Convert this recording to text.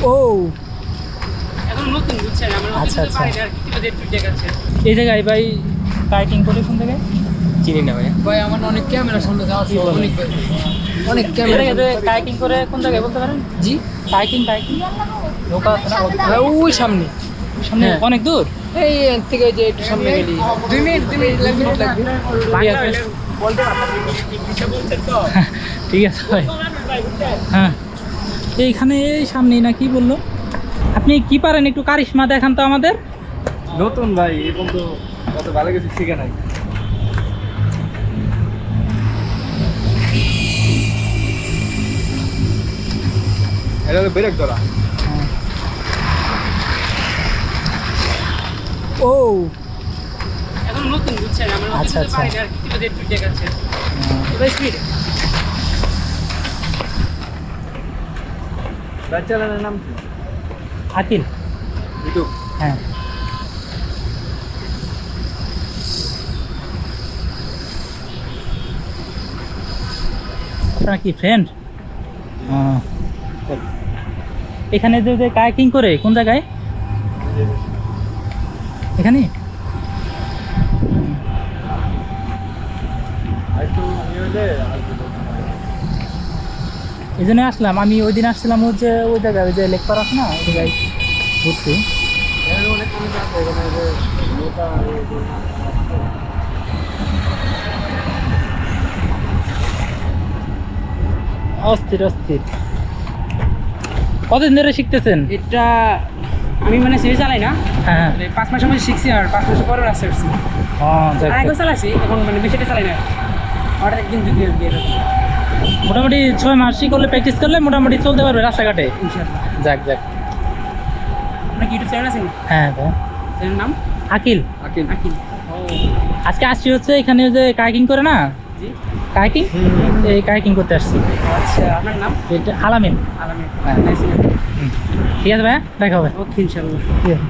ও এখন নতুন বুঝছেন আমরা আচ্ছা, আচ্ছা। পারি না আর কিছু রেট দেখাচ্ছে। এই জায়গায় ভাই কাইটিং করে কোন জায়গায় চিনি না ভাই। ভাই আমার অনেক ক্যামেরা সামনে যাওয়া কি বলেন? অনেক এই ক্যামেরা জায়গায় কাইটিং করে কোন জায়গায় বলতে পারেন? জি কাইটিং নৌকা আছে না ভাই ওই সামনে সামনে হ্যাঁ। অনেক দূর। এই এখান থেকে যে একটু সামনে গেলি 2 মিনিট লাগবে ঠিক আছে বলতে পারলাম ইংলিশে বলছেন তো। ঠিক আছে ভাই। হ্যাঁ এইখানে এই সামনেই না কি বললো? আপনি কি পারেন একটু কারিশমা দেখান তো আমাদের। নতুন ভাই এখন তো অত ভালো কিছু শিখে নাই। এটা তো ব্রেক ধরা। ও এখন নতুন বুঝছেন আমরা আচ্ছা, কিছু আচ্ছা। পারি না আর কিছু রেট দেখাচ্ছে। ভাই স্পিড বাইক চালানোর নাম কি? আকিল। ইউটিউব। হ্যাঁ আপনারা কি ফ্রেন্ড? এখানে যে কায়াকিং করে কোন জায়গায়? এখানে একটু ইয়ে হলে আসবে। এই জন্য আসলাম। আমি ওই দিন আসছিলাম ওই জায়গায় ওই যে লেকপার আছে না ওই জায়গায় ঘুরছি। এখানে অনেক মানুষ আছে, এখানে যে নৌকা অস্থির অস্থির। কতদিন ধরে শিখতেছেন? এটা আমি মানে সিরিজ চালাই না, হ্যাঁ 5 মাসের মধ্যে শিখছি আর 5 মাসের পরে রাস্তা উঠছি। যাক, আর এখন চালাচ্ছি, এখন মানে বেশিটা চালাই না। অর্ডার একদিন দুই দিন দিয়ে রাখি মোটামুটি 6 মাস করলে প্র্যাকটিস করলে মোটামুটি চলতে পারবে রাস্তাঘাটে। ইনশাআল্লাহ। যাক যাক। আপনার কি ইউটিউব চ্যানেল আছে? হ্যাঁ ভাই। চ্যানেল নাম আকিল। আকিল। আকিল। ও আজকে আসছি হচ্ছে এখানে যে কায়াকিং করে না, জি। কায়াকিং এই কায়াকিং করতে আসছি। আচ্ছা, আপনার নাম? এটা আলামিন। আলামিন। হ্যাঁ। ঠিক আছে ভাই, দেখা হবে। ওকে ইনশাআল্লাহ। ঠিক আছে।